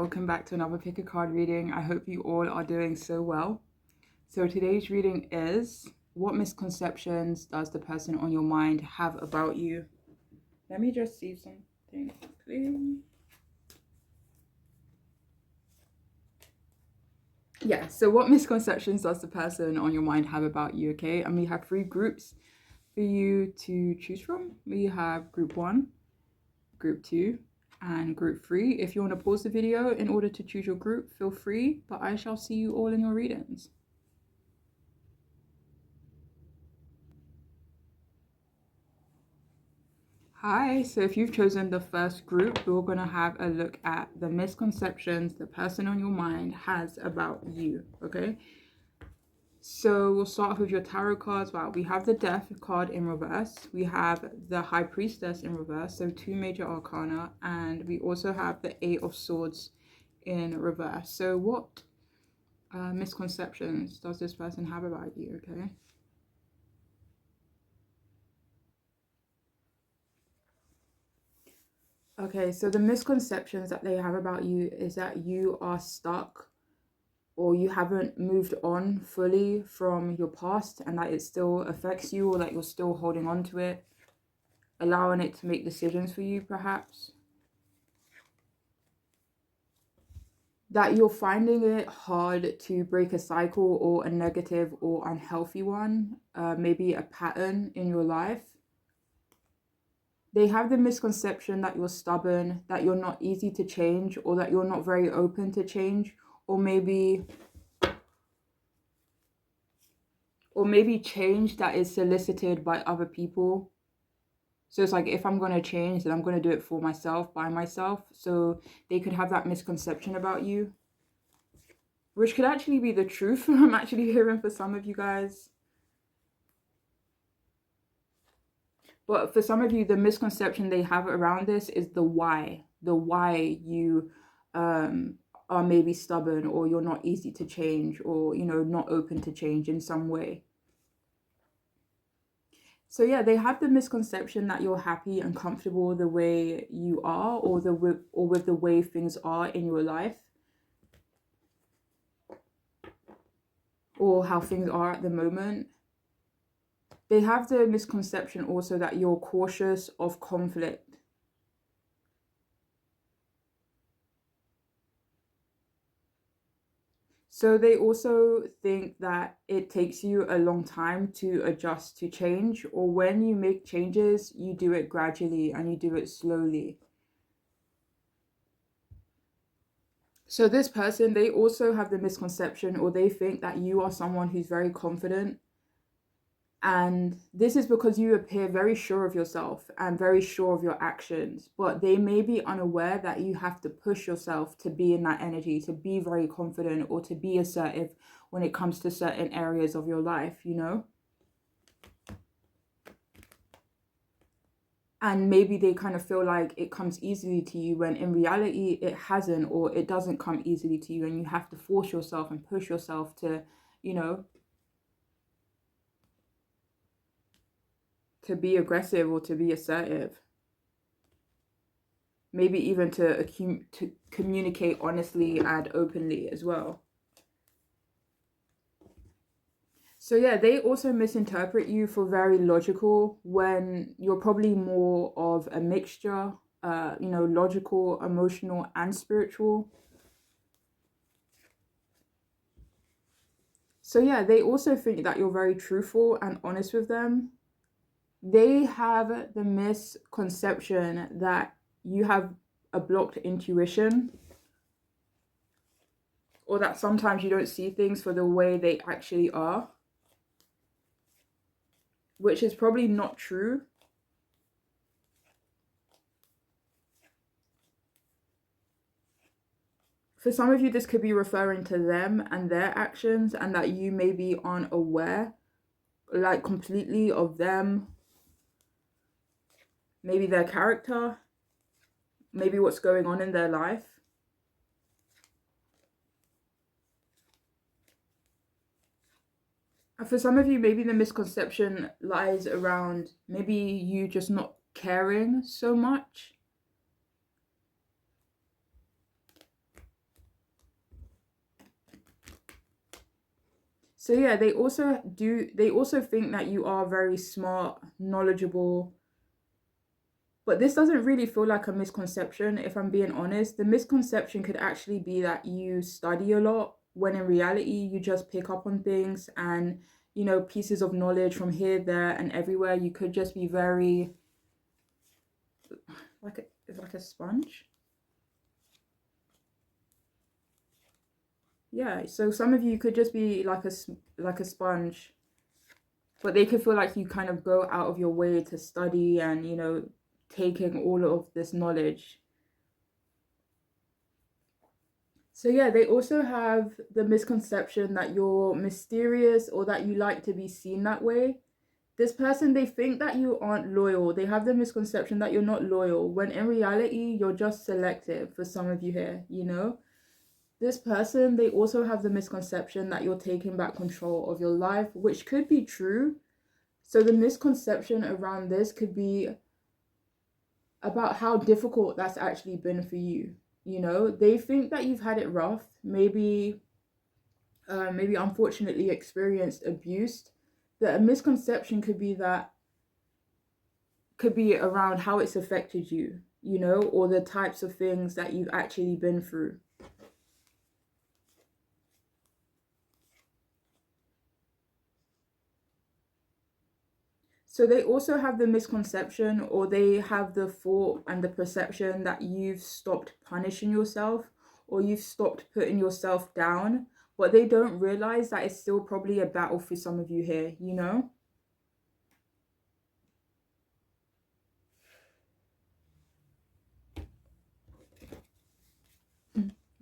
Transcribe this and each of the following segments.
welcome back to another pick a card reading. I hope you all are doing so well. So today's reading is, what misconceptions does the person on your mind have about you? Let me just see something quickly. Yeah, so what misconceptions does the person on your mind have about you, okay? And we have 3 groups for you to choose from. We have group 1, group 2, and group 3. If you want to pause the video in order to choose your group, feel free, but I shall see you all in your readings. Hi, so if you've chosen the first group, we're going to have a look at the misconceptions the person on your mind has about you, okay? So we'll start off with your tarot cards. Wow, we have the Death card in reverse. We have the High Priestess in reverse, so 2 major arcana. And we also have the 8 of Swords in reverse. So what misconceptions does this person have about you, okay? Okay, so the misconceptions that they have about you is that you are stuck or you haven't moved on fully from your past and that it still affects you, or that you're still holding on to it, allowing it to make decisions for you perhaps. That you're finding it hard to break a cycle or a negative or unhealthy one, maybe a pattern in your life. They have the misconception that you're stubborn, that you're not easy to change, or that you're not very open to change, or maybe change that is solicited by other people. So it's like, if I'm going to change, then I'm going to do it for myself, by myself. So they could have that misconception about you, which could actually be the truth. I'm actually hearing for some of you guys. But for some of you, the misconception they have around this is the why you are maybe stubborn, or you're not easy to change, or, you know, not open to change in some way. So yeah, they have the misconception that you're happy and comfortable the way you are, or with the way things are in your life, or how things are at the moment. They have the misconception also that you're cautious of conflict. So they also think that it takes you a long time to adjust to change, or when you make changes, you do it gradually and you do it slowly. So this person, they also have the misconception, or they think that you are someone who's very confident. And this is because you appear very sure of yourself and very sure of your actions, but they may be unaware that you have to push yourself to be in that energy, to be very confident, or to be assertive when it comes to certain areas of your life, you know? And maybe they kind of feel like it comes easily to you, when in reality it hasn't, or it doesn't come easily to you, and you have to force yourself and push yourself to, you know, to be aggressive or to be assertive. Maybe even to communicate honestly and openly as well. So yeah, they also misinterpret you for very logical, when you're probably more of a mixture, you know, logical, emotional, and spiritual. So yeah, they also think that you're very truthful and honest with them. They have the misconception that you have a blocked intuition, or that sometimes you don't see things for the way they actually are, which is probably not true. For some of you, this could be referring to them and their actions, and that you maybe aren't aware, like, completely of them, maybe their character, maybe what's going on in their life. And for some of you, maybe the misconception lies around maybe you just not caring so much. So yeah, they also think that you are very smart, knowledgeable, but this doesn't really feel like a misconception, if I'm being honest. The misconception could actually be that you study a lot, when in reality, you just pick up on things and, pieces of knowledge from here, there, and everywhere. You could just be very, like a sponge. Yeah, so some of you could just be like a sponge, but they could feel like you kind of go out of your way to study and, taking all of this knowledge. So yeah, they also have the misconception that you're mysterious or that you like to be seen that way. This person, they think that you aren't loyal. They have the misconception that you're not loyal, when in reality, you're just selective for some of you here. This person, they also have the misconception that you're taking back control of your life, which could be true. So the misconception around this could be about how difficult that's actually been for you. They think that you've had it rough, maybe unfortunately experienced abuse. That a misconception could be around how it's affected you, or the types of things that you've actually been through. So they also have the misconception, or they have the thought and the perception that you've stopped punishing yourself, or you've stopped putting yourself down. But they don't realize that it's still probably a battle for some of you here.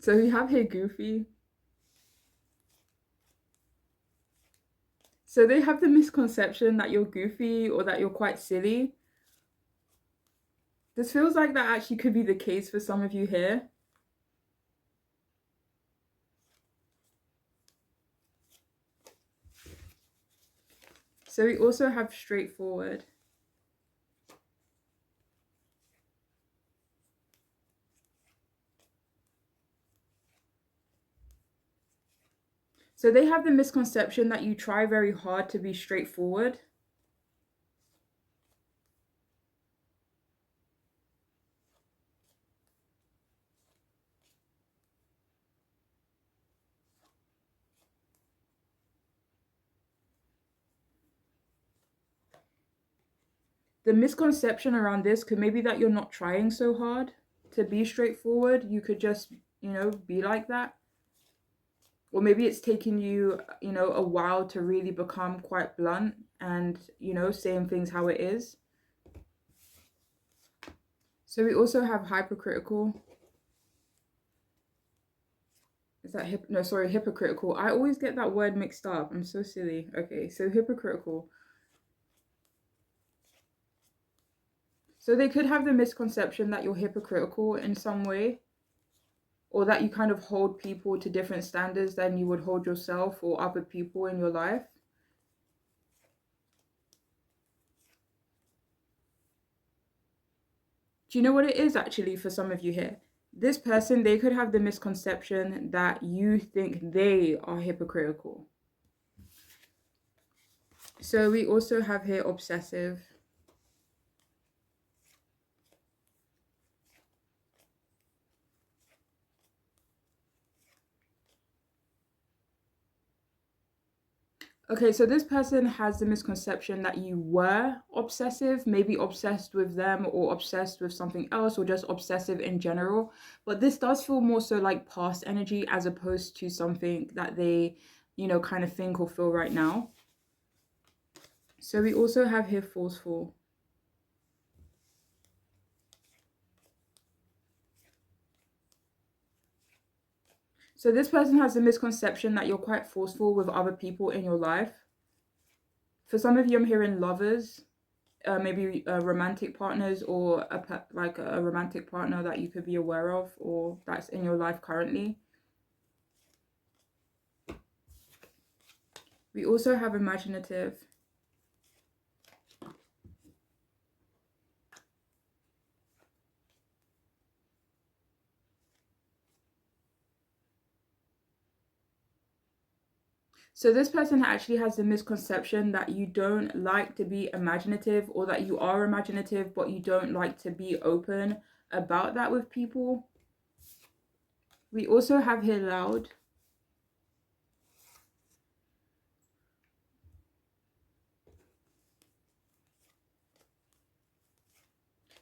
So you have here Goofy. So they have the misconception that you're goofy or that you're quite silly. This feels like that actually could be the case for some of you here. So we also have straightforward. So they have the misconception that you try very hard to be straightforward. The misconception around this could maybe that you're not trying so hard to be straightforward. You could just, be like that. Or maybe it's taking you, a while to really become quite blunt and, saying things how it is. So we also have hypercritical. Is that no, sorry, hypocritical. I always get that word mixed up. I'm so silly. Okay, so hypocritical. So they could have the misconception that you're hypocritical in some way, or that you kind of hold people to different standards than you would hold yourself or other people in your life. Do you know what it is actually for some of you here? This person, they could have the misconception that you think they are hypocritical. So we also have here obsessive. Okay, so this person has the misconception that you were obsessive, maybe obsessed with them or obsessed with something else or just obsessive in general. But this does feel more so like past energy as opposed to something that they, kind of think or feel right now. So we also have here forceful. So this person has the misconception that you're quite forceful with other people in your life. For some of you, I'm hearing lovers, maybe romantic partners, or like a romantic partner that you could be aware of or that's in your life currently. We also have imaginative. So this person actually has the misconception that you don't like to be imaginative, or that you are imaginative, but you don't like to be open about that with people. We also have here loud.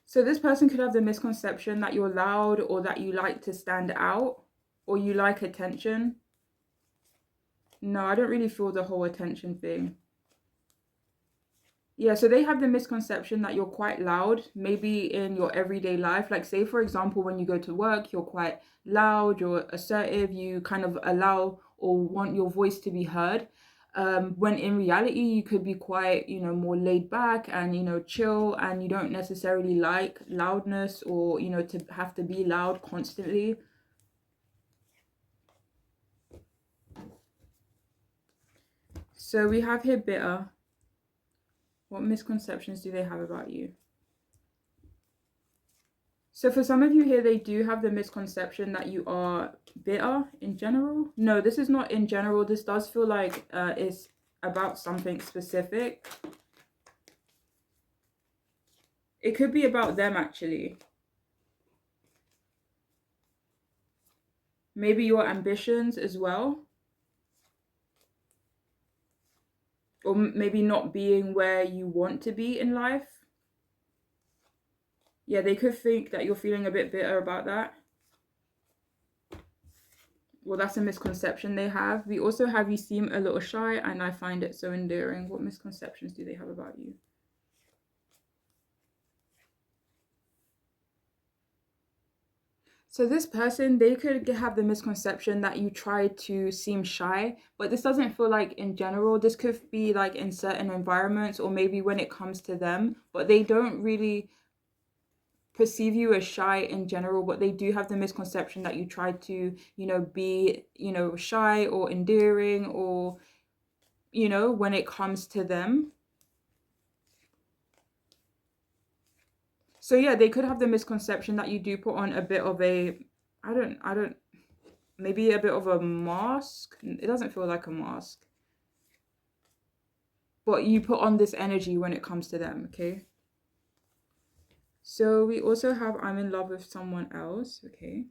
So this person could have the misconception that you're loud, or that you like to stand out, or you like attention. No, I don't really feel the whole attention thing. Yeah, so they have the misconception that you're quite loud, maybe in your everyday life. Like, say, for example, when you go to work, you're quite loud, you're assertive, you kind of allow or want your voice to be heard. When in reality, you could be quite, more laid back and, chill, and you don't necessarily like loudness, or, to have to be loud constantly. So we have here bitter. What misconceptions do they have about you? So for some of you here, they do have the misconception that you are bitter in general. No, this is not in general. This does feel like it's about something specific. It could be about them, actually. Maybe your ambitions as well. Or maybe not being where you want to be in life. Yeah, they could think that you're feeling a bit bitter about that. Well, that's a misconception they have. We also have you seem a little shy, and I find it so endearing. What misconceptions do they have about you? So this person, they could have the misconception that you try to seem shy, but this doesn't feel like in general. This could be like in certain environments, or maybe when it comes to them, but they don't really perceive you as shy in general, but they do have the misconception that you try to, be, shy or endearing, or, when it comes to them. So yeah, they could have the misconception that you do put on a bit of a, I don't, maybe a bit of a mask. It doesn't feel like a mask. But you put on this energy when it comes to them, okay? So we also have I'm in love with someone else, okay?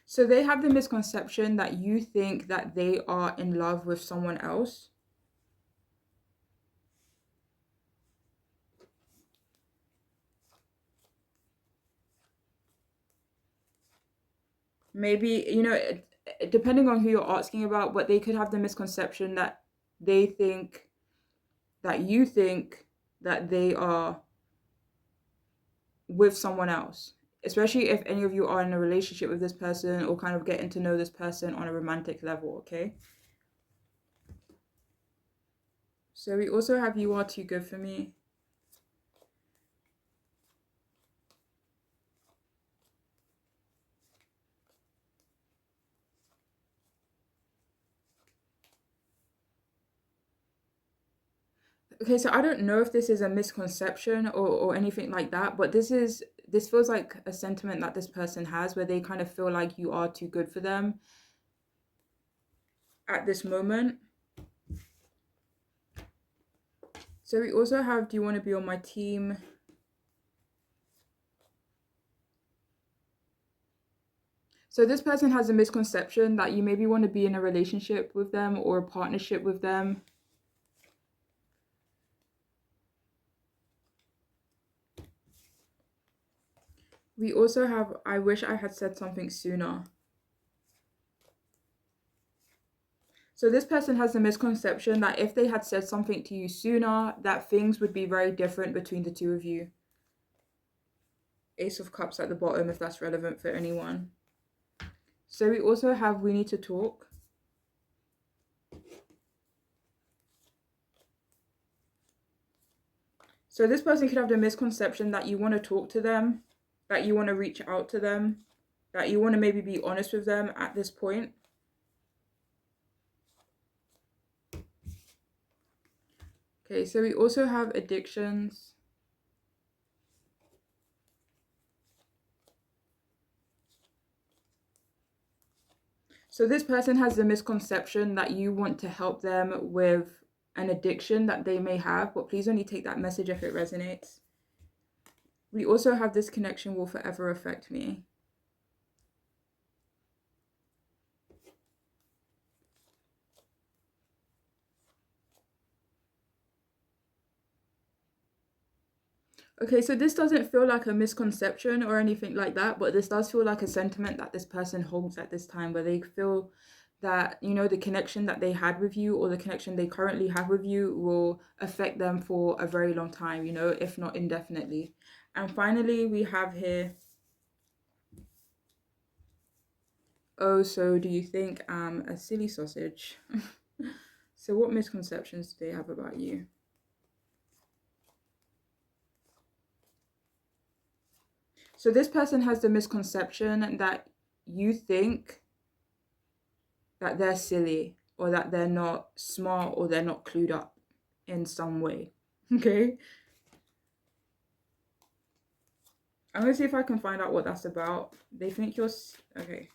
So they have the misconception that you think that they are in love with someone else. Maybe, depending on who you're asking about, but they could have the misconception that they think that you think that they are with someone else. Especially if any of you are in a relationship with this person, or kind of getting to know this person on a romantic level, okay? So we also have you are too good for me. Okay, so I don't know if this is a misconception, or anything like that, but this feels like a sentiment that this person has, where they kind of feel like you are too good for them at this moment. So we also have, do you want to be on my team? So this person has a misconception that you maybe want to be in a relationship with them, or a partnership with them. We also have, I wish I had said something sooner. So this person has a misconception that if they had said something to you sooner, that things would be very different between the two of you. Ace of Cups at the bottom, if that's relevant for anyone. So we also have we need to talk. So this person could have the misconception that you want to talk to them, that you want to reach out to them, that you want to maybe be honest with them at this point. Okay, so we also have addictions. So this person has the misconception that you want to help them with an addiction that they may have, but please only take that message if it resonates. We also have this connection will forever affect me. Okay, so this doesn't feel like a misconception or anything like that, but this does feel like a sentiment that this person holds at this time, where they feel that, you know, the connection that they had with you or the connection they currently have with you will affect them for a very long time, you know, if not indefinitely. And finally, we have here, oh, so do you think I'm a silly sausage? So what misconceptions do they have about you? So this person has the misconception that you think that they're silly or that they're not smart or they're not clued up in some way. Okay? I'm going to see if I can find out what that's about. They think you're... Okay.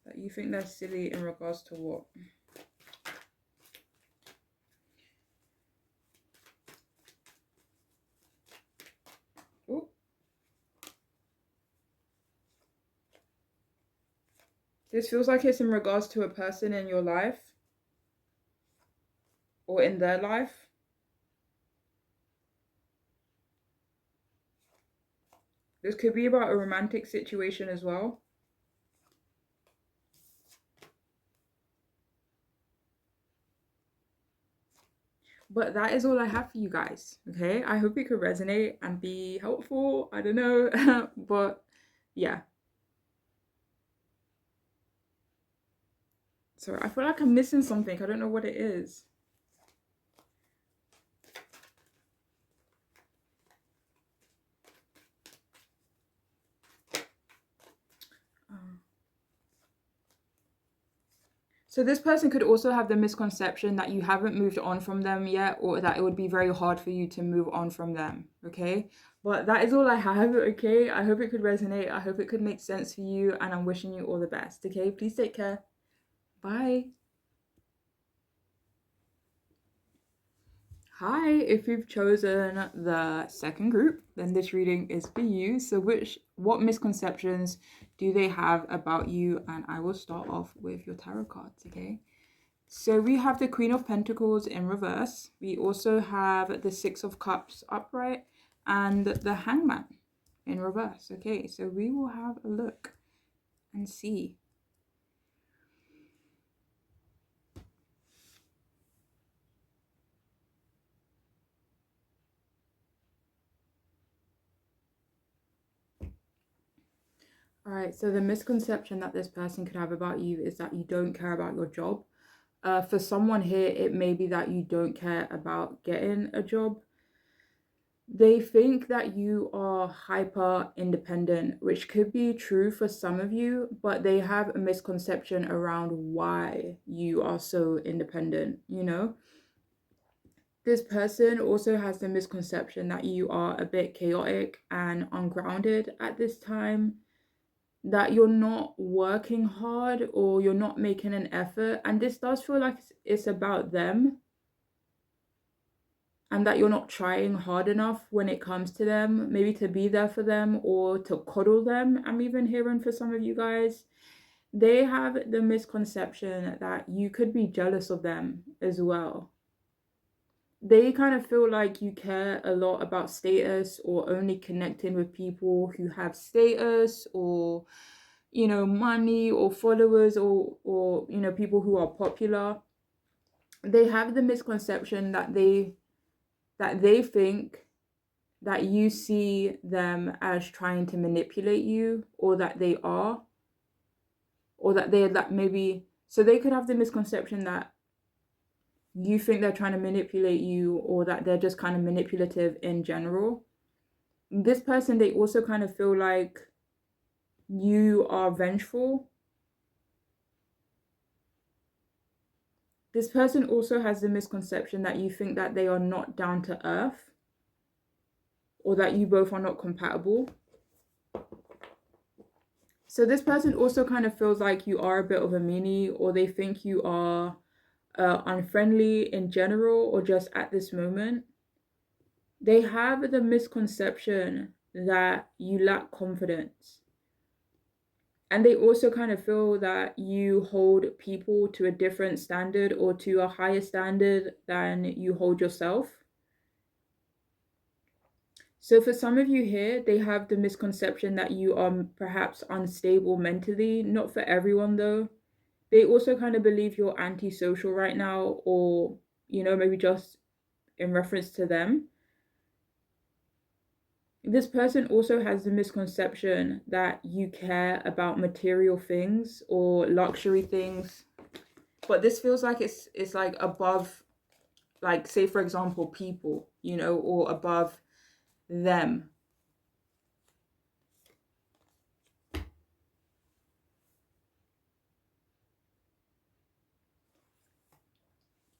That you think they're silly in regards to what? Oh. This feels like it's in regards to a person in your life or in their life. This could be about a romantic situation as well. But that is all I have for you guys, okay? I hope it could resonate and be helpful. I don't know, but yeah. Sorry, I feel like I'm missing something. I don't know what it is. So this person could also have the misconception that you haven't moved on from them yet, or that it would be very hard for you to move on from them, okay? But that is all I have, okay? I hope it could resonate. I hope it could make sense for you, and I'm wishing you all the best, okay? Please take care. Bye. Hi, if you've chosen the second group, then this reading is for you. So what misconceptions do they have about you? And I will start off with your tarot cards, okay? So we have the Queen of Pentacles in reverse. We also have the Six of Cups upright and the Hangman in reverse. Okay, so we will have a look and see. All right, so the misconception that this person could have about you is that you don't care about your job. For someone here, it may be that you don't care about getting a job. They think that you are hyper independent, which could be true for some of you, but they have a misconception around why you are so independent, you know? This person also has the misconception that you are a bit chaotic and ungrounded at this time, that you're not working hard or you're not making an effort. And this does feel like it's about them, and that you're not trying hard enough when it comes to them, maybe to be there for them or to cuddle them. I'm even hearing for some of you guys, they have the misconception that you could be jealous of them as well. They kind of feel like you care a lot about status or only connecting with people who have status or, you know, money or followers or you know, people who are popular. They have the misconception that they think that you see them as trying to manipulate you, or that they are, or that they're that maybe, so they could have the misconception that you think they're trying to manipulate you, or that they're just kind of manipulative in general. This person, they also kind of feel like you are vengeful. This person also has the misconception that you think that they are not down to earth, or that you both are not compatible. So this person also kind of feels like you are a bit of a meanie, or they think you are unfriendly in general, or just at this moment. They have the misconception that you lack confidence. And they also kind of feel that you hold people to a different standard, or to a higher standard than you hold yourself. So for some of you here, they have the misconception that you are perhaps unstable mentally. Not for everyone though. They also kind of believe you're antisocial right now, or, maybe just in reference to them. This person also has the misconception that you care about material things or luxury things. But this feels like it's like above, like, say for example, people, or above them.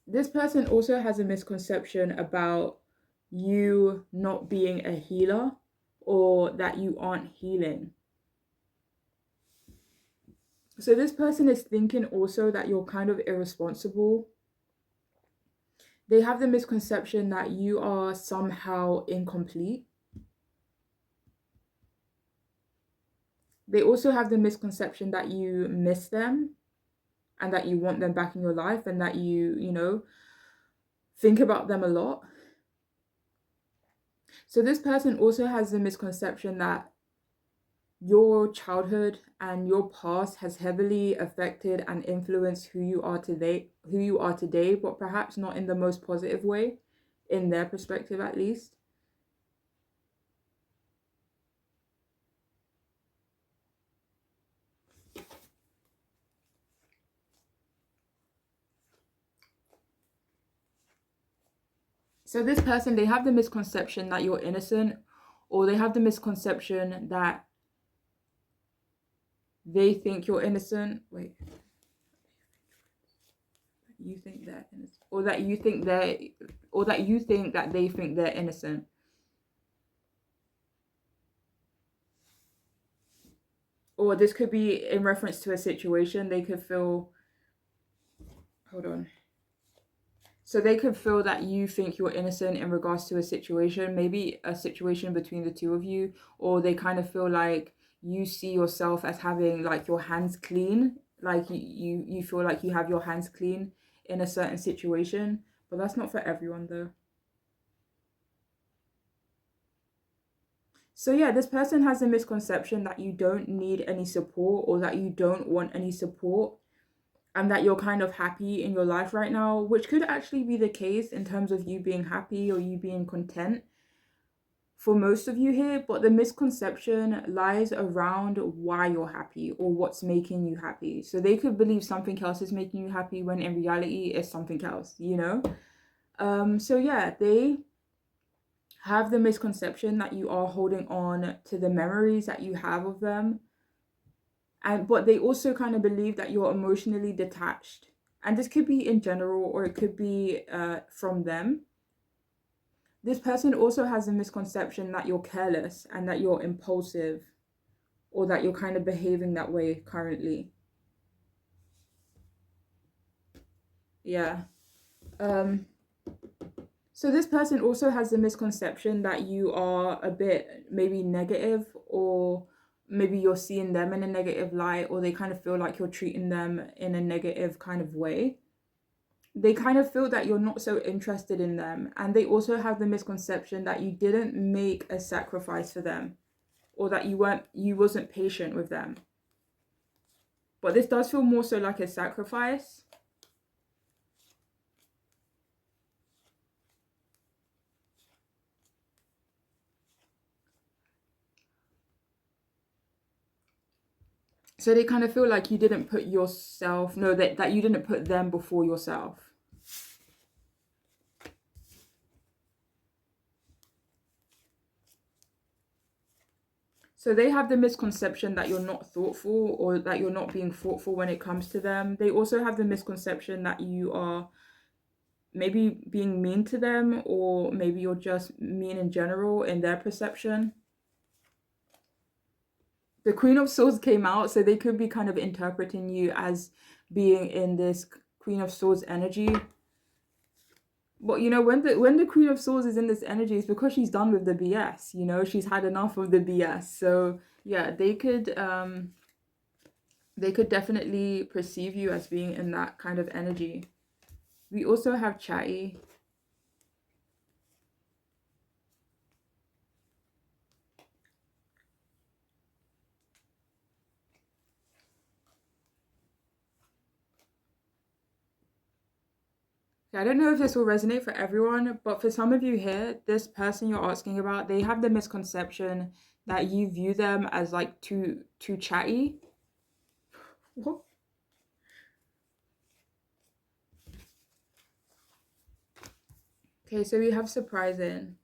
This person also has a misconception about you not being a healer, or that you aren't healing. So this person is thinking also that you're kind of irresponsible. They have the misconception that you are somehow incomplete. They also have the misconception that you miss them, and that you want them back in your life, and that you think about them a lot. So this person also has the misconception that your childhood and your past has heavily affected and influenced who you are today, but perhaps not in the most positive way, in their perspective at least. So this person, they have the misconception that you're innocent, or they have the misconception that they think you're innocent. Wait. You think they're innocent, or that you think that they think they're innocent. Or this could be in reference to a situation. They could feel, hold on. So they could feel that you think you're innocent in regards to a situation, maybe a situation between the two of you, or they kind of feel like you see yourself as having like your hands clean, like you feel like you have your hands clean in a certain situation. But that's not for everyone though. So yeah, this person has a misconception that you don't need any support, or that you don't want any support, and that you're kind of happy in your life right now, which could actually be the case in terms of you being happy or you being content for most of you here. But the misconception lies around why you're happy, or what's making you happy. So they could believe something else is making you happy, when in reality it's something else. So yeah, they have the misconception that you are holding on to the memories that you have of them. But they also kind of believe that you're emotionally detached. And this could be in general, or it could be from them. This person also has a misconception that you're careless, and that you're impulsive, or that you're kind of behaving that way currently. Yeah. Um, so this person also has the misconception that you are a bit maybe negative, or maybe you're seeing them in a negative light, or they kind of feel like you're treating them in a negative kind of way. They kind of feel that you're not so interested in them, and they also have the misconception that you didn't make a sacrifice for them, or that you wasn't patient with them. But this does feel more so like a sacrifice. So they kind of feel like you didn't put yourself, no, that you didn't put them before yourself. So they have the misconception that you're not thoughtful or that you're not being thoughtful when it comes to them. They also have the misconception that you are maybe being mean to them, or maybe you're just mean in general in their perception. The Queen of Swords came out, so they could be kind of interpreting you as being in this Queen of Swords energy. But you know, when the Queen of Swords is in this energy, it's because she's done with the BS. You know, she's had enough of the BS. So yeah, they could definitely perceive you as being in that kind of energy. We also have chatty. I don't know if this will resonate for everyone, but for some of you here, this person you're asking about, they have the misconception that you view them as like too chatty. What? Okay, so we have surprising.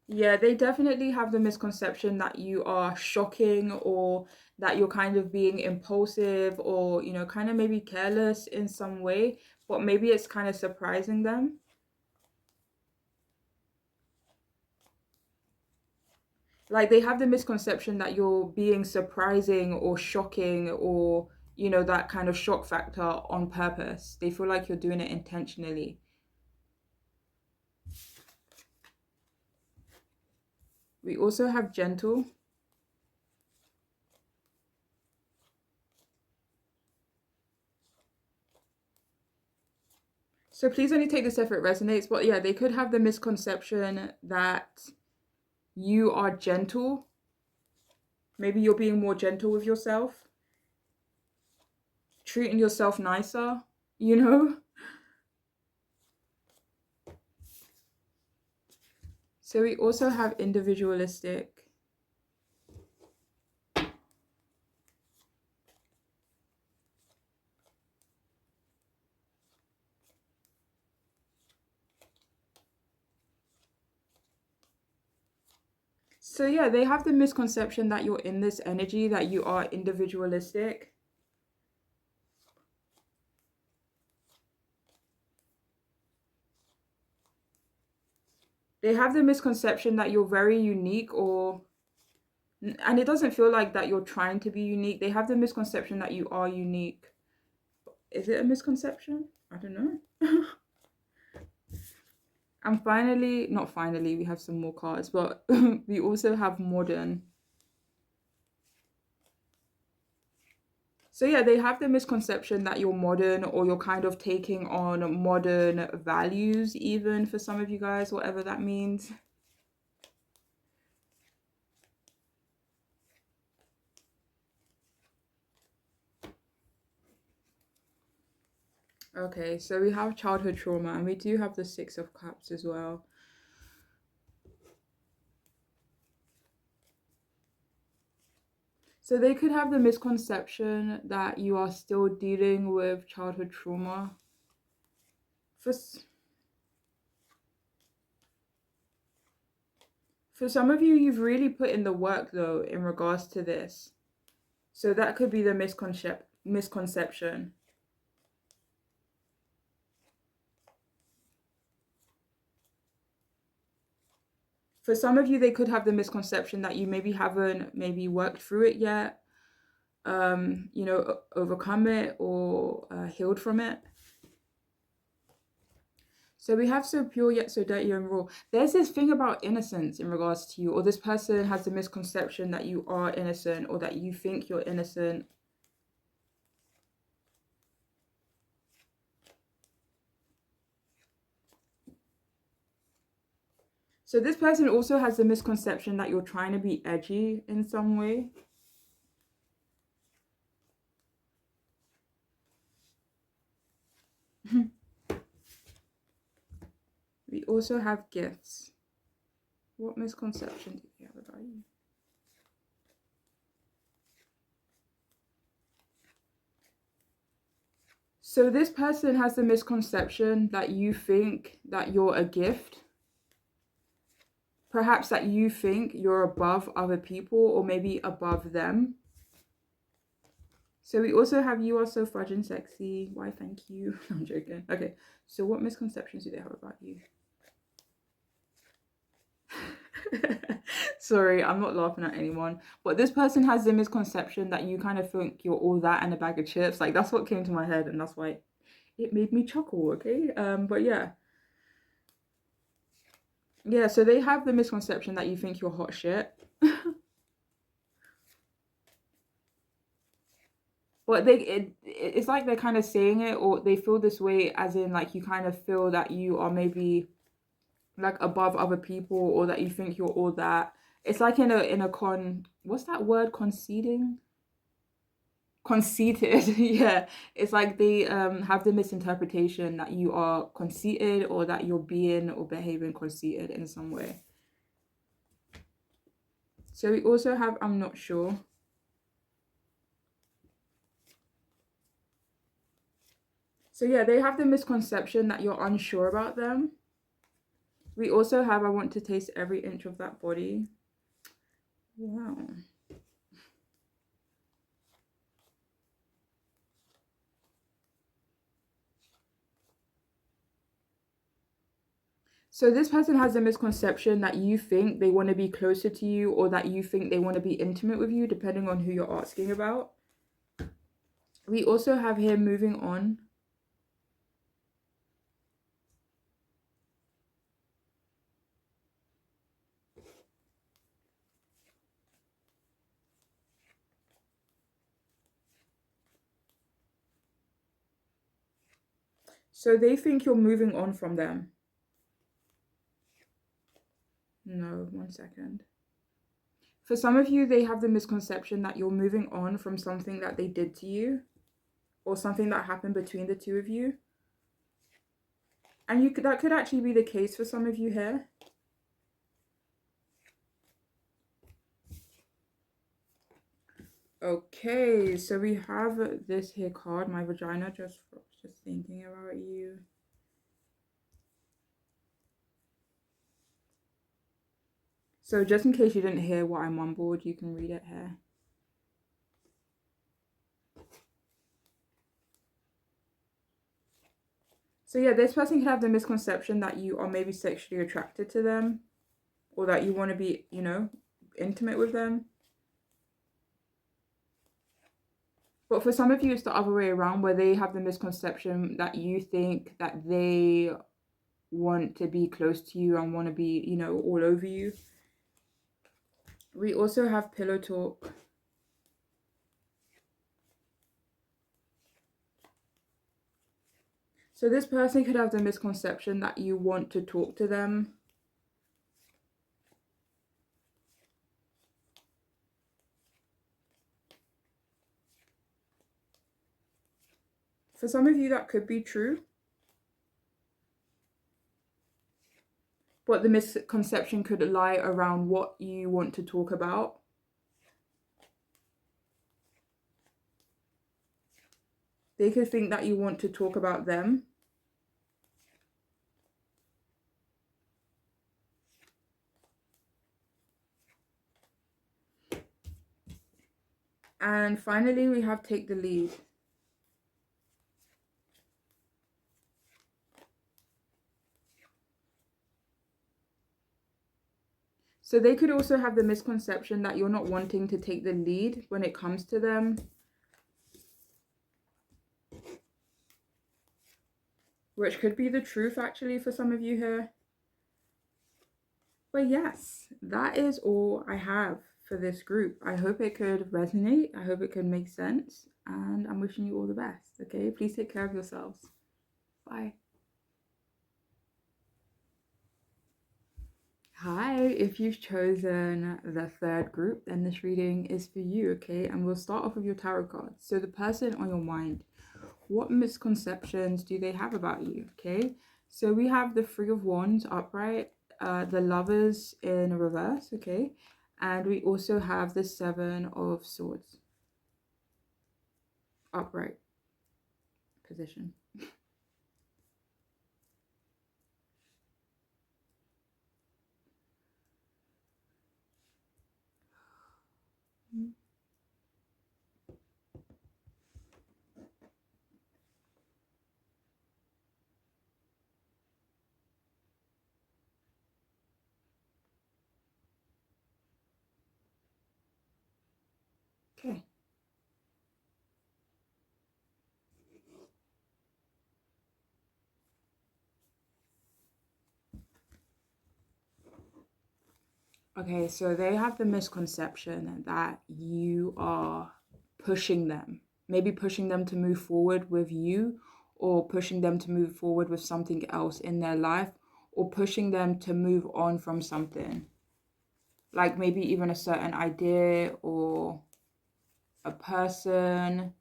Yeah, they definitely have the misconception that you are shocking, or that you're kind of being impulsive, or, you know, kind of maybe careless in some way, but maybe it's kind of surprising them. Like they have the misconception that you're being surprising or shocking, or, you know, that kind of shock factor on purpose. They feel like you're doing it intentionally. We also have gentle. So please only take this if it resonates. But yeah, they could have the misconception that you are gentle. Maybe you're being more gentle with yourself, treating yourself nicer, you know? So we also have individualistic. So yeah, they have the misconception that you're in this energy, that you are individualistic. They have the misconception that you're very unique, or, and it doesn't feel like that you're trying to be unique. They have the misconception that you are unique. Is it a misconception? I don't know. And finally, not finally, we have some more cards, but we also have modern. So yeah, they have the misconception that you're modern, or you're kind of taking on modern values, even for some of you guys, whatever that means. Okay, so we have childhood trauma, and we do have the Six of Cups as well. So they could have the misconception that you are still dealing with childhood trauma. For some of you, you've really put in the work though in regards to this. So that could be the misconception. For some of you, they could have the misconception that you maybe haven't worked through it yet, you know, overcome it, or healed from it. So we have so pure yet so dirty and raw. There's this thing about innocence in regards to you, or this person has the misconception that you are innocent, or that you think you're innocent. So this person also has the misconception that you're trying to be edgy in some way. We also have gifts. What misconception do you have about you? So this person has the misconception that you think that you're a gift. perhaps that you think you're above other people or maybe above them. So we also have you are so fudging sexy. Why, thank you. I'm joking. Okay, so what misconceptions do they have about you? Sorry, I'm not laughing at anyone. But this person has the misconception that you kind of think you're all that and a bag of chips. Like, that's what came to my head, and that's why it made me chuckle, okay? But yeah. Yeah, so they have the misconception that you think you're hot shit. But it's like they're kind of saying it, or they feel this way as in like you kind of feel that you are maybe like above other people, or that you think you're all that. It's like in a what's that word, conceited. Yeah, it's like they have the misinterpretation that you are conceited, or that you're being or behaving conceited in some way. So we also have I'm not sure. So yeah, they have the misconception that you're unsure about them. We also have I want to taste every inch of that body. Wow. So this person has a misconception that you think they want to be closer to you, or that you think they want to be intimate with you, depending on who you're asking about. We also have here moving on. So they think you're moving on from them. No, 1 second. For some of you, they have the misconception that you're moving on from something that they did to you, or something that happened between the two of you. And that could actually be the case for some of you here. Okay, so we have this here card, my vagina just thinking about you. So just in case you didn't hear what I mumbled, you can read it here. So yeah, this person could have the misconception that you are maybe sexually attracted to them, or that you want to be, intimate with them. But for some of you, it's the other way around, where they have the misconception that you think that they want to be close to you and want to be, all over you. We also have pillow talk. So this person could have the misconception that you want to talk to them. For some of you, that could be true. But the misconception could lie around what you want to talk about. They could think that you want to talk about them. And finally, we have take the lead. So they could also have the misconception that you're not wanting to take the lead when it comes to them. Which could be the truth actually for some of you here. But yes, that is all I have for this group. I hope it could resonate. I hope it could make sense. And I'm wishing you all the best, okay? Please take care of yourselves. Bye. Hi, if you've chosen the third group, then this reading is for you, okay? And we'll start off with your tarot cards. So the person on your mind, what misconceptions do they have about you, okay? So we have the Three of Wands upright, the Lovers in reverse, okay? And we also have the Seven of Swords upright position. Okay. Okay, so they have the misconception that you are pushing them, maybe pushing them to move forward with you, or pushing them to move forward with something else in their life, or pushing them to move on from something, like maybe even a certain idea or a person.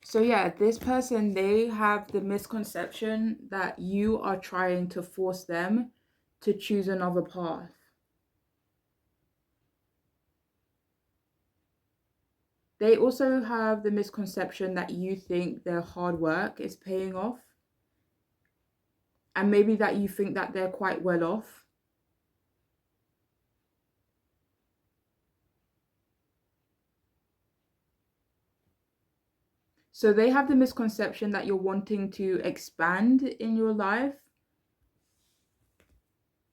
So yeah, this person, they have the misconception that you are trying to force them to choose another path. They also have the misconception that you think their hard work is paying off, and maybe that you think that they're quite well off. So they have the misconception that you're wanting to expand in your life,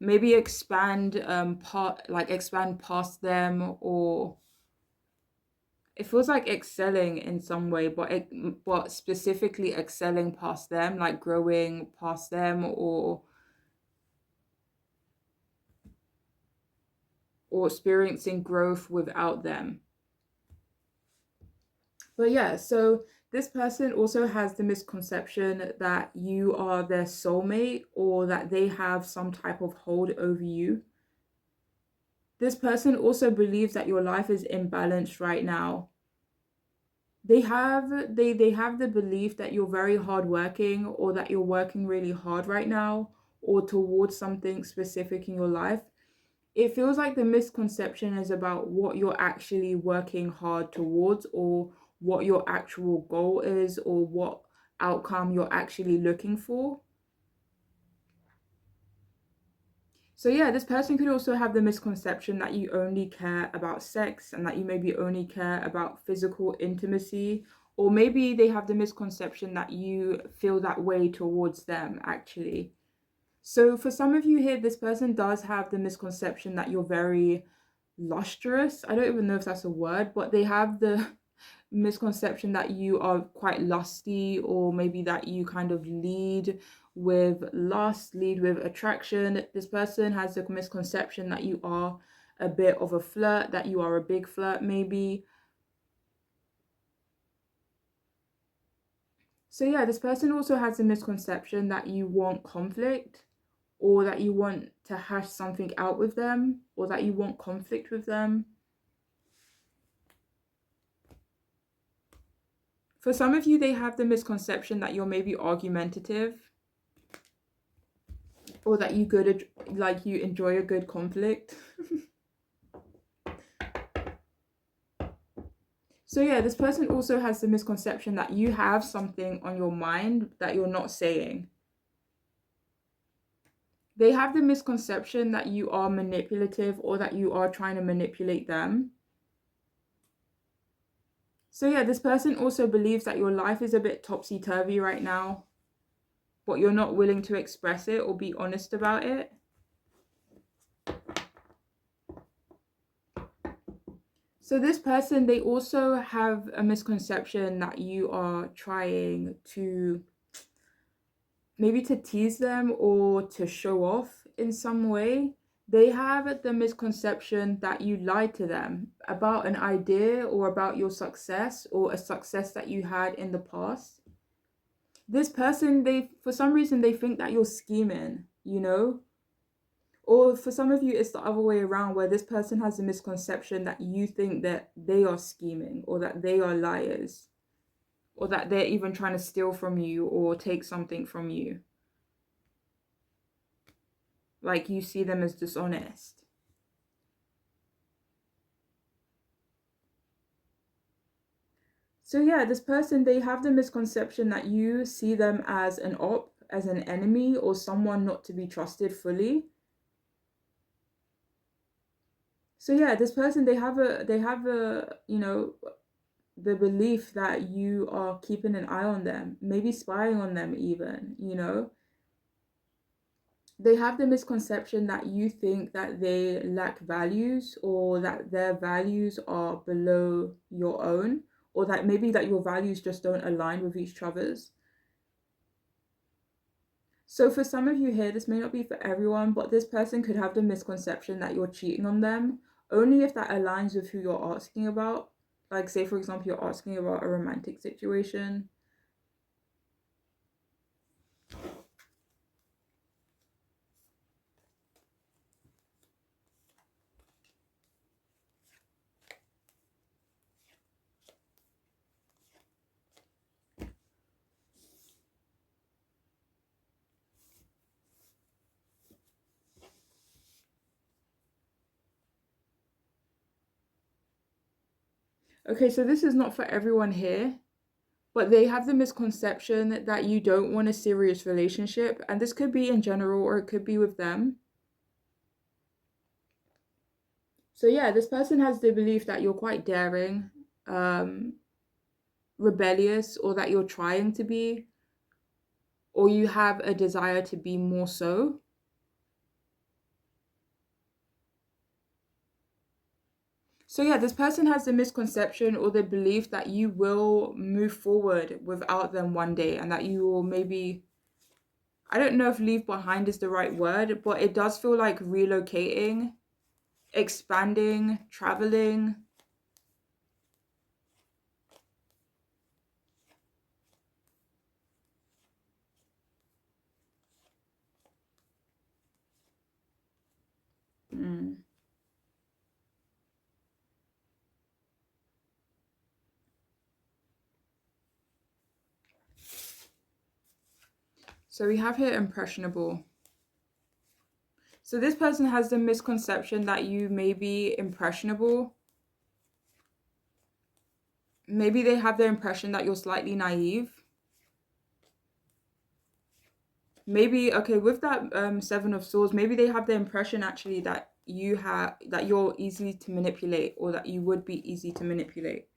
maybe expand expand past them, or it feels like excelling in some way, but specifically excelling past them, like growing past them, or experiencing growth without them. But yeah, so this person also has the misconception that you are their soulmate, or that they have some type of hold over you. This person also believes that your life is imbalanced right now. They have the belief that you're very hardworking, or that you're working really hard right now, or towards something specific in your life. It feels like the misconception is about what you're actually working hard towards, or what your actual goal is, or what outcome you're actually looking for. So yeah, this person could also have the misconception that you only care about sex, and that you maybe only care about physical intimacy, or maybe they have the misconception that you feel that way towards them actually. So for some of you here, this person does have the misconception that you're very lustrous. I don't even know if that's a word, but they have the misconception that you are quite lusty, or maybe that you kind of lead with lust, lead with attraction. This person has the misconception that you are a bit of a flirt, that you are a big flirt, maybe. So, yeah, this person also has the misconception that you want conflict, or that you want to hash something out with them, or that you want conflict with them. For some of you, they have the misconception that you're maybe argumentative, or that you enjoy a good conflict. So yeah, this person also has the misconception that you have something on your mind that you're not saying. They have the misconception that you are manipulative, or that you are trying to manipulate them. So yeah, this person also believes that your life is a bit topsy-turvy right now, but you're not willing to express it or be honest about it. So this person, they also have a misconception that you are trying to maybe to tease them, or to show off in some way. They have the misconception that you lied to them about an idea, or about your success, or a success that you had in the past. This person, they for some reason they think that you're scheming. Or for some of you, it's the other way around, where this person has a misconception that you think that they are scheming, or that they are liars, or that they're even trying to steal from you or take something from you. Like you see them as dishonest. So yeah, this person, they have the misconception that you see them as an as an enemy, or someone not to be trusted fully. So yeah, this person, they have a the belief that you are keeping an eye on them, maybe spying on them even. they have the misconception that you think that they lack values, or that their values are below your own, or that maybe that your values just don't align with each other's. So for some of you here, this may not be for everyone, but this person could have the misconception that you're cheating on them only if that aligns with who you're asking about. Like, say for example, you're asking about a romantic situation. Okay, so this is not for everyone here, but they have the misconception that you don't want a serious relationship, and this could be in general or it could be with them. So yeah, this person has the belief that you're quite daring, rebellious, or that you're trying to be, or you have a desire to be more so. So yeah, this person has the misconception or the belief that you will move forward without them one day, and that you will maybe, I don't know if leave behind is the right word, but it does feel like relocating, expanding, traveling. Mm. So we have here impressionable. So this person has the misconception that you may be impressionable. Maybe they have the impression that you're slightly naive. Maybe, okay, with that Seven of Swords, maybe they have the impression actually that you're easy to manipulate, or that you would be easy to manipulate.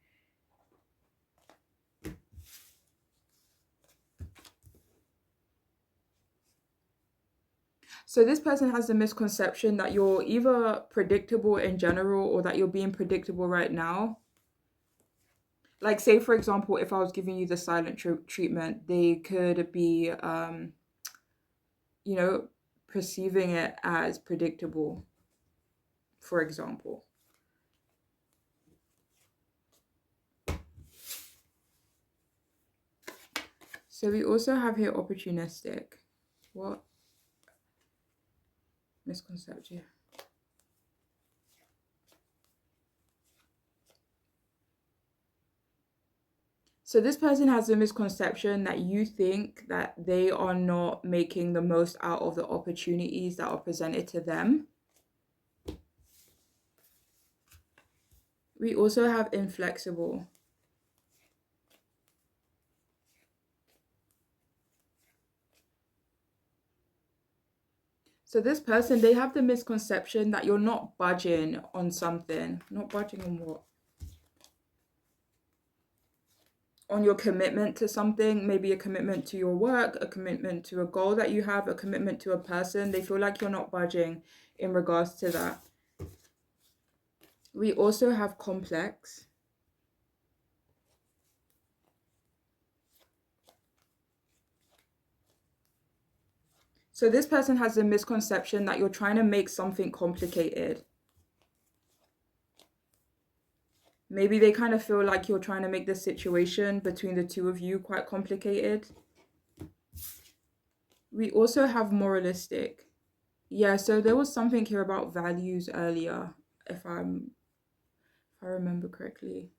So this person has the misconception that you're either predictable in general, or that you're being predictable right now. Like, say for example, if I was giving you the silent treatment, they could be you know, perceiving it as predictable, for example. So we also have here opportunistic. What misconception? So this person has a misconception that you think that they are not making the most out of the opportunities that are presented to them. We also have inflexible. So this person, they have the misconception that you're not budging on something. Not budging on what? On your commitment to something, maybe a commitment to your work, a commitment to a goal that you have, a commitment to a person. They feel like you're not budging in regards to that. We also have complex. So this person has a misconception that you're trying to make something complicated. Maybe they kind of feel like you're trying to make the situation between the two of you quite complicated. We also have moralistic. Yeah, so there was something here about values earlier, if I remember correctly.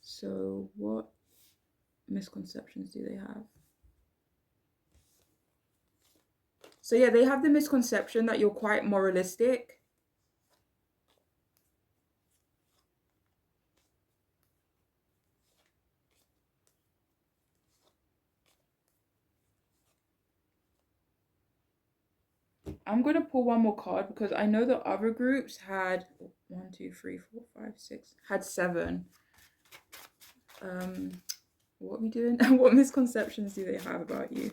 So what misconceptions do they have? So yeah, they have the misconception that you're quite moralistic. I'm going to pull one more card because I know the other groups had 1, 2, 3, 4, 5, 6, had 7. What are we doing? What misconceptions do they have about you?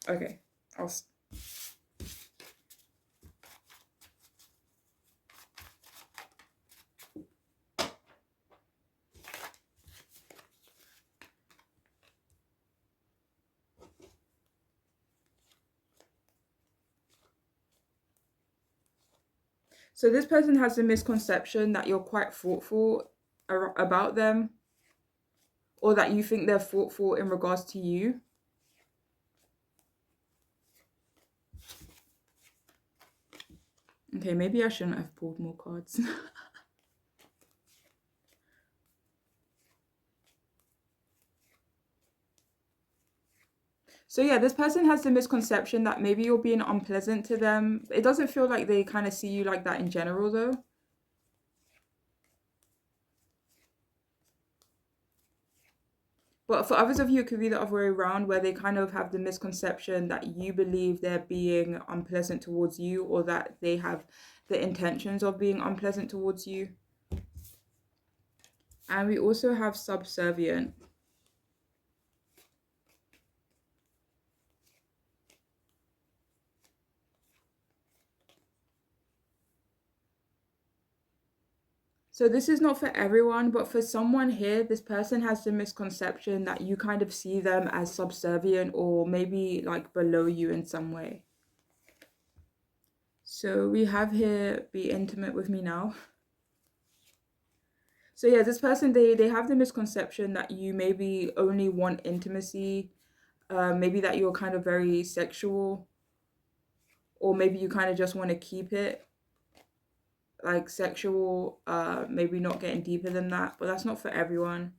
Okay, so this person has a misconception that you're quite thoughtful about them, or that you think they're thoughtful in regards to you. Okay, maybe I shouldn't have pulled more cards. So yeah, this person has the misconception that maybe you're being unpleasant to them. It doesn't feel like they kind of see you like that in general though. But for others of you, it could be the other way around, where they kind of have the misconception that you believe they're being unpleasant towards you, or that they have the intentions of being unpleasant towards you. And we also have subservient. So this is not for everyone, but for someone here, this person has the misconception that you kind of see them as subservient, or maybe like below you in some way. So we have here, be intimate with me now. So yeah, this person, they have the misconception that you maybe only want intimacy, maybe that you're kind of very sexual, or maybe you kind of just want to keep it like sexual, maybe not getting deeper than that, but that's not for everyone.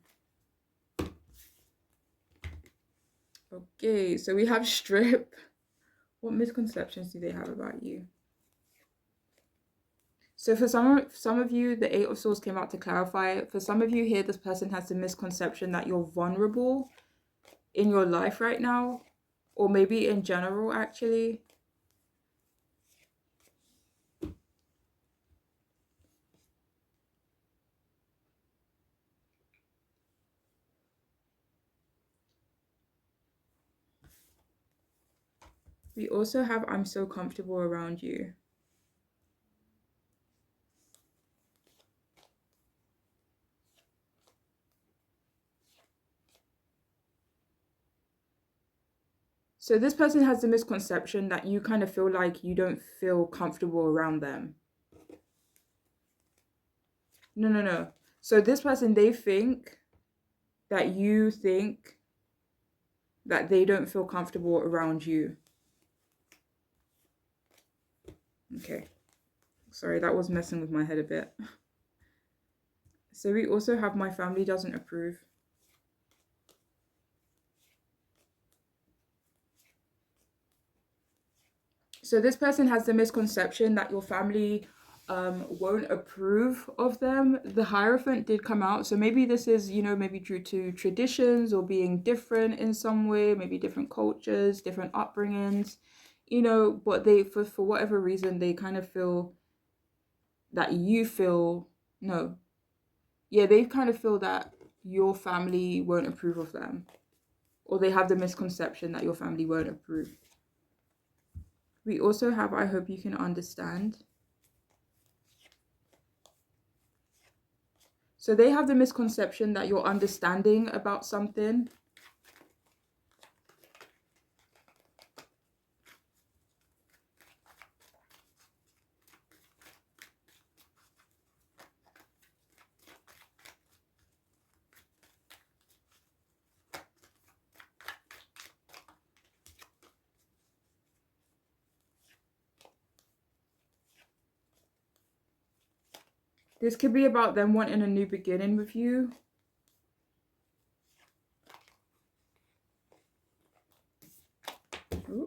Okay, so we have strip. What misconceptions do they have about you? So for some of you, the Eight of Swords came out to clarify. For some of you here, this person has the misconception that you're vulnerable in your life right now, or maybe in general, actually. We also have I'm so comfortable around you. So this person has the misconception that you kind of feel like you don't feel comfortable around them. No. So this person, they think that you think that they don't feel comfortable around you. Okay. Sorry, that was messing with my head a bit. So we also have my family doesn't approve. So this person has the misconception that your family won't approve of them. The Hierophant did come out. So maybe this is, maybe due to traditions or being different in some way, maybe different cultures, different upbringings, but they, for whatever reason, they kind of feel that you feel, no. Yeah, they kind of feel that your family won't approve of them. Or they have the misconception that your family won't approve. We also have I hope you can understand. So they have the misconception that you're understanding about something. This could be about them wanting a new beginning with you. Ooh.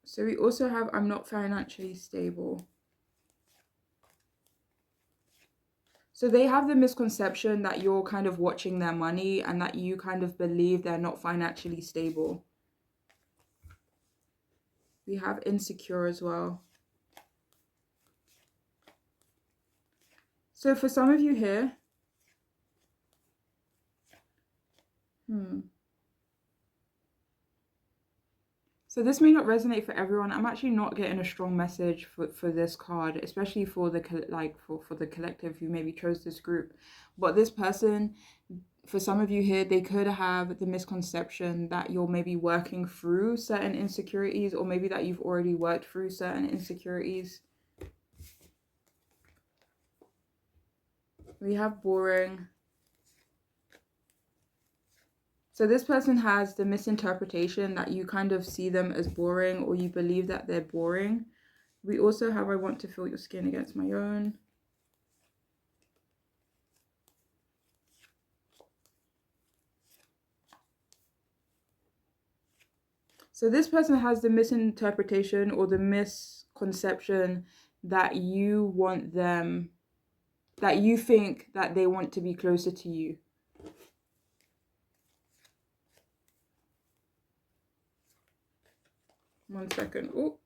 So we also have I'm not financially stable. So they have the misconception that you're kind of watching their money and that you kind of believe they're not financially stable. We have insecure as well. So for some of you here, So this may not resonate for everyone. I'm actually not getting a strong message for this card, especially for the for the collective who maybe chose this group. But this person, for some of you here, they could have the misconception that you're maybe working through certain insecurities, or maybe that you've already worked through certain insecurities. We have boring. So this person has the misinterpretation that you kind of see them as boring, or you believe that they're boring. We also have I want to feel your skin against my own. So this person has the misinterpretation or the misconception that you want them, that you think that they want to be closer to you. One second. Oh.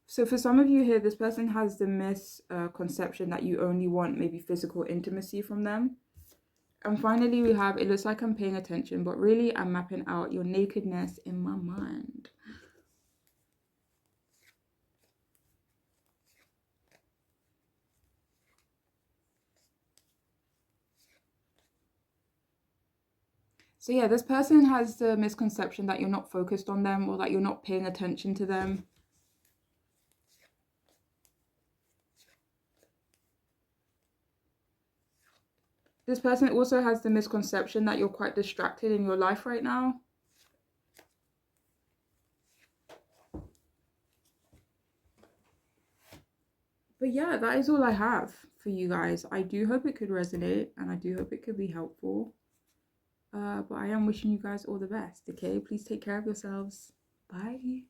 So for some of you here, this person has the misconception that you only want maybe physical intimacy from them. And finally, we have, it looks like I'm paying attention, but really I'm mapping out your nakedness in my mind. So yeah, this person has the misconception that you're not focused on them, or that you're not paying attention to them. This person also has the misconception that you're quite distracted in your life right now. But yeah, that is all I have for you guys. I do hope it could resonate, and I do hope it could be helpful. But I am wishing you guys all the best, okay? Please take care of yourselves. Bye.